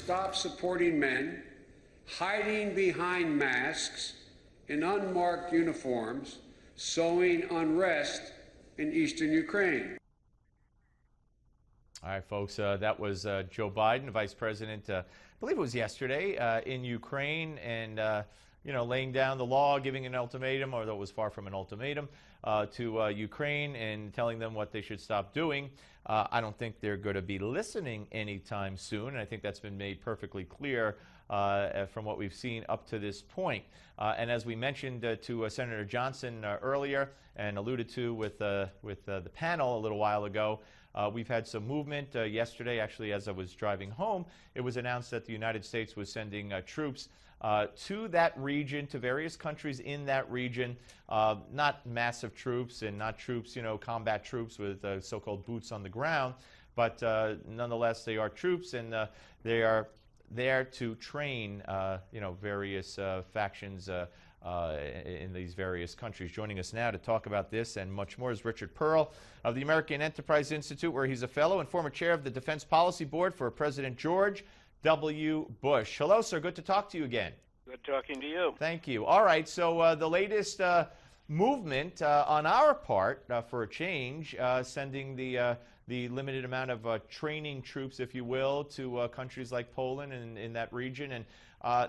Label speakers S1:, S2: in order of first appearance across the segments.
S1: stop supporting men hiding behind masks in unmarked uniforms, sowing unrest in eastern Ukraine.
S2: All right, folks, that was Joe Biden, Vice President, I believe it was yesterday, in Ukraine, and, laying down the law, giving an ultimatum, although it was far from an ultimatum, to Ukraine and telling them what they should stop doing. I don't think they're going to be listening anytime soon, and I think that's been made perfectly clear from what we've seen up to this point. And as we mentioned to Senator Johnson earlier and alluded to with the panel a little while ago, we've had some movement. Yesterday, actually, as I was driving home, it was announced that the United States was sending troops to that region, to various countries in that region, not massive troops and not troops, combat troops with so-called boots on the ground, but nonetheless, they are troops, and they are there to train, various factions in these various countries. Joining us now to talk about this and much more is Richard Perle of the American Enterprise Institute, where he's a fellow and former chair of the Defense Policy Board for President George W. Bush. Hello, sir. Good to talk to you again.
S3: Good talking to you.
S2: Thank you. All right. So the latest movement on our part for a change, sending the limited amount of training troops, if you will, to countries like Poland and in that region. And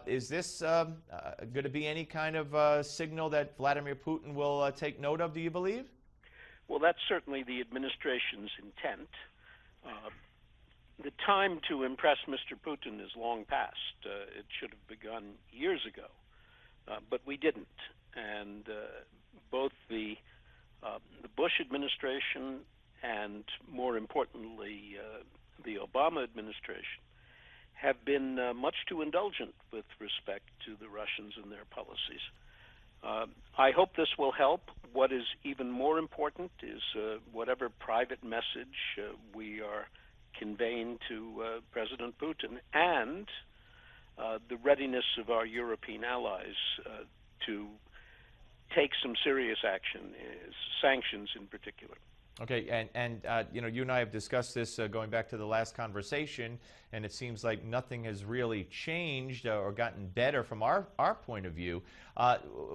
S2: is this going to be any kind of signal that Vladimir Putin will take note of, do you believe?
S3: Well, that's certainly the administration's intent. The time to impress Mr. Putin is long past. It should have begun years ago, but we didn't. And both the Bush administration and, more importantly, the Obama administration have been much too indulgent with respect to the Russians and their policies. I hope this will help. What is even more important is whatever private message we are conveying to President Putin and the readiness of our European allies to take some serious action, sanctions in particular.
S2: Okay, and you and I have discussed this going back to the last conversation, and it seems like nothing has really changed or gotten better from our point of view.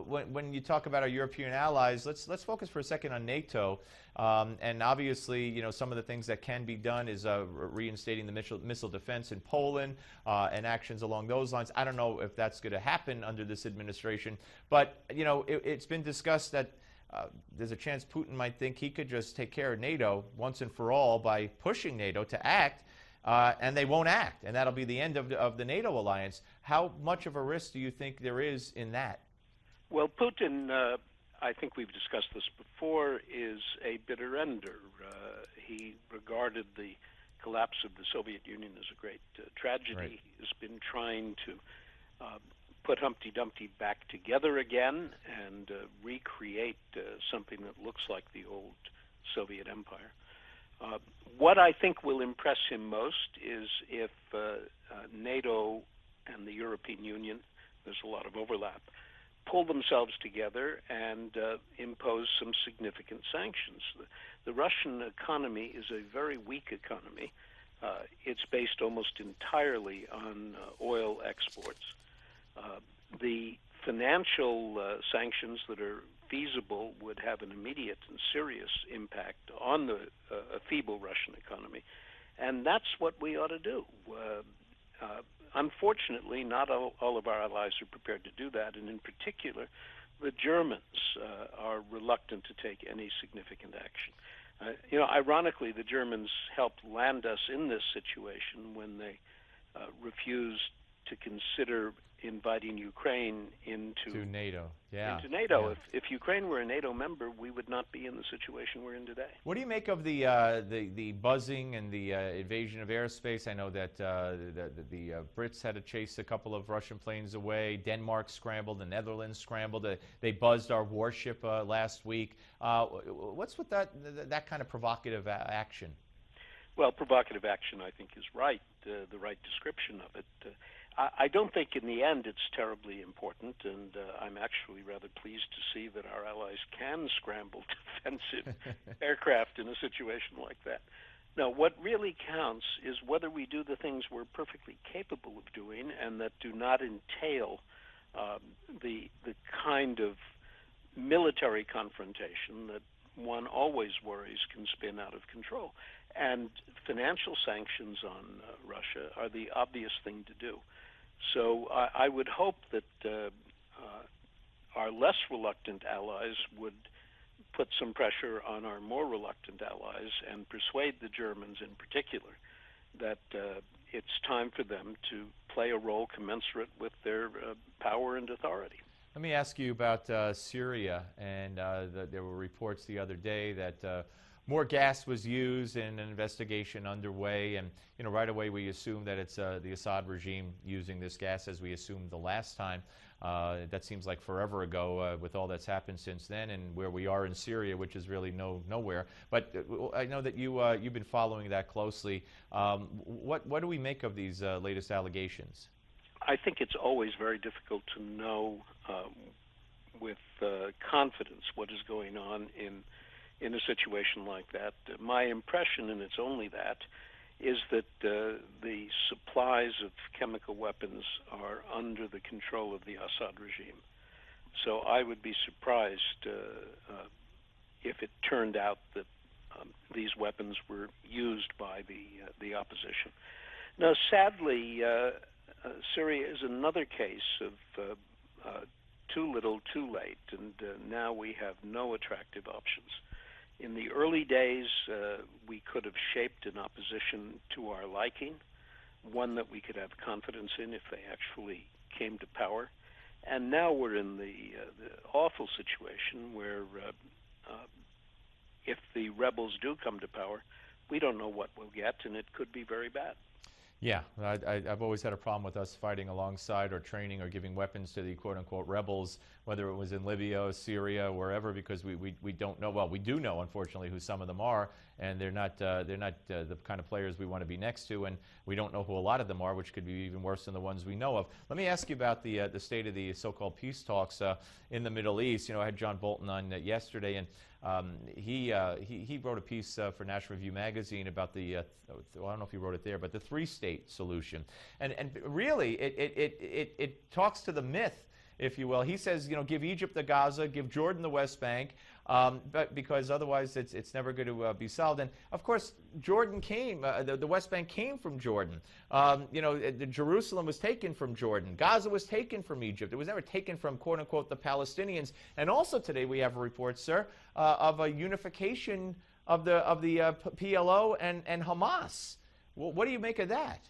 S2: When you talk about our European allies, let's focus for a second on NATO. And obviously, some of the things that can be done is reinstating the missile defense in Poland and actions along those lines. I don't know if that's going to happen under this administration, but it's been discussed that there's a chance Putin might think he could just take care of NATO once and for all by pushing NATO to act, and they won't act, and that'll be the end of the NATO alliance. How much of a risk do you think there is in that?
S3: Well, Putin, I think we've discussed this before, is a bitter ender. He regarded the collapse of the Soviet Union as a great tragedy.
S2: Right.
S3: He has been trying to put Humpty Dumpty back together again and recreate something that looks like the old Soviet Empire. What I think will impress him most is if NATO and the European Union, there's a lot of overlap, pull themselves together and impose some significant sanctions. The Russian economy is a very weak economy. It's based almost entirely on oil exports. The financial sanctions that are feasible would have an immediate and serious impact on the feeble Russian economy, and that's what we ought to do. Unfortunately, not all of our allies are prepared to do that, and in particular, the Germans are reluctant to take any significant action. Ironically, the Germans helped land us in this situation when they refused to consider inviting Ukraine into
S2: NATO. Yeah.
S3: Into NATO.
S2: Yeah.
S3: If Ukraine were a NATO member, we would not be in the situation we're in today.
S2: What do you make of the buzzing and the invasion of airspace? I know that the Brits had to chase a couple of Russian planes away. Denmark scrambled. The Netherlands scrambled. They buzzed our warship last week. What's with that kind of provocative action?
S3: Well, provocative action, I think, is right, the right description of it. I don't think in the end it's terribly important, and I'm actually rather pleased to see that our allies can scramble defensive aircraft in a situation like that. No, what really counts is whether we do the things we're perfectly capable of doing and that do not entail the kind of military confrontation that one always worries can spin out of control. And financial sanctions on Russia are the obvious thing to do. So I would hope that our less reluctant allies would put some pressure on our more reluctant allies and persuade the Germans in particular that it's time for them to play a role commensurate with their power and authority.
S2: Let me ask you about Syria, and there were reports the other day that more gas was used and an investigation underway, and right away we assume that it's the Assad regime using this gas, as we assumed the last time. That seems like forever ago with all that's happened since then, and where we are in Syria, which is really nowhere. But I know that you've been following that closely. What do we make of these latest allegations?
S3: I think it's always very difficult to know with confidence what is going on in a situation like that. My impression, and it's only that, is that the supplies of chemical weapons are under the control of the Assad regime. So I would be surprised if it turned out that these weapons were used by the opposition. Now, sadly, Syria is another case of too little, too late, and now we have no attractive options. In the early days, we could have shaped an opposition to our liking, one that we could have confidence in if they actually came to power. And now we're in the awful situation where if the rebels do come to power, we don't know what we'll get, and it could be very bad.
S2: Yeah, I've always had a problem with us fighting alongside or training or giving weapons to the quote-unquote rebels, whether it was in Libya or Syria, wherever, because we don't know. Well, we do know, unfortunately, who some of them are, and they're not the kind of players we want to be next to, and we don't know who a lot of them are, which could be even worse than the ones we know of. Let me ask you about the state of the so-called peace talks in the Middle East. I had John Bolton on yesterday, and he wrote a piece for National Review magazine about the I don't know if he wrote it there, but the three-state solution, and really it talks to the myth, if you will. He says, give Egypt the Gaza, give Jordan the West Bank, but because otherwise it's never going to be solved. And of course, Jordan came, the West Bank came from Jordan. Jerusalem was taken from Jordan. Gaza was taken from Egypt. It was never taken from, quote unquote, the Palestinians. And also today we have a report, sir, of a unification of the PLO and Hamas. Well, what do you make of that?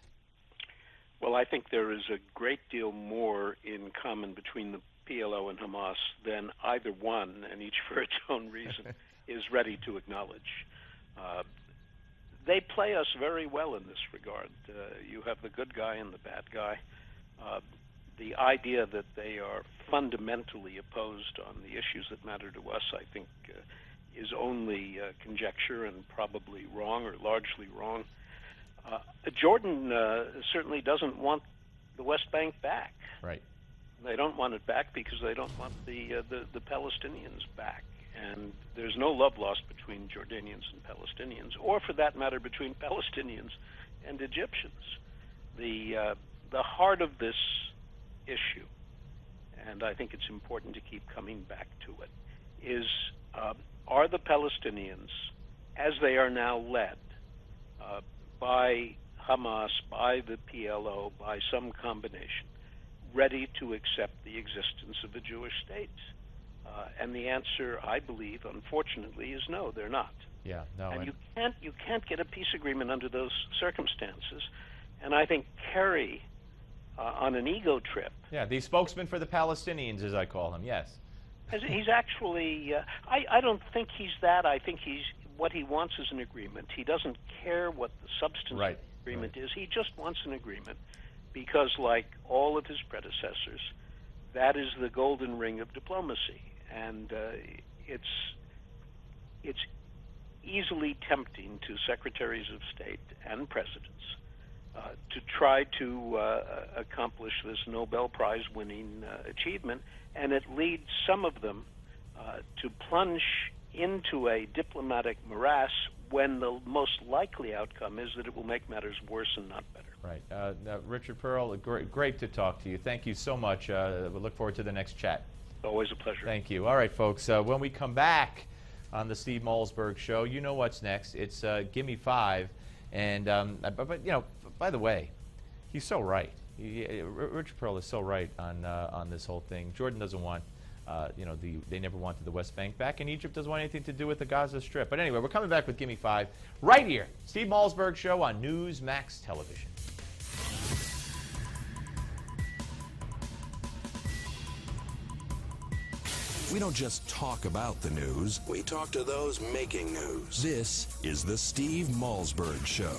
S3: Well, I think there is a great deal more in common between the PLO and Hamas than either one, and each for its own reason, is ready to acknowledge. They play us very well in this regard. You have the good guy and the bad guy. The idea that they are fundamentally opposed on the issues that matter to us, I think, is only conjecture and probably wrong or largely wrong. Jordan certainly doesn't want the West Bank back.
S2: Right.
S3: They don't want it back because they don't want the Palestinians back. And there's no love lost between Jordanians and Palestinians, or for that matter, between Palestinians and Egyptians. The heart of this issue, and I think it's important to keep coming back to it, is are the Palestinians, as they are now led, by Hamas, by the PLO, by some combination, ready to accept the existence of a Jewish state? And the answer, I believe, unfortunately, is no, they're not.
S2: Yeah, no.
S3: And you can't get a peace agreement under those circumstances. And I think Kerry, on an ego trip.
S2: Yeah, the spokesman for the Palestinians, as I call him. Yes.
S3: He's actually. I don't think he's that. I think what he wants is an agreement. He doesn't care what the substance of the agreement is. He just wants an agreement because, like all of his predecessors, that is the golden ring of diplomacy. And it's easily tempting to secretaries of state and presidents to try to accomplish this Nobel Prize-winning achievement, and it leads some of them to plunge into a diplomatic morass when the most likely outcome is that it will make matters worse and not better.
S2: Right. Richard Perle, great to talk to you. Thank you so much. We look forward to the next chat.
S3: Always a pleasure.
S2: Thank you. All right, folks. When we come back on the Steve Malzberg Show, you know what's next. It's Gimme 5. And, but you know, by the way, he's so right. Richard Perle is so right on this whole thing. Jordan doesn't want, you know, they never wanted the West Bank back, and Egypt doesn't want anything to do with the Gaza Strip. But anyway, we're coming back with Gimme 5 right here. Steve Malzberg Show on Newsmax Television.
S4: We don't just talk about the news, we talk to those making news. This is the Steve Malzberg Show.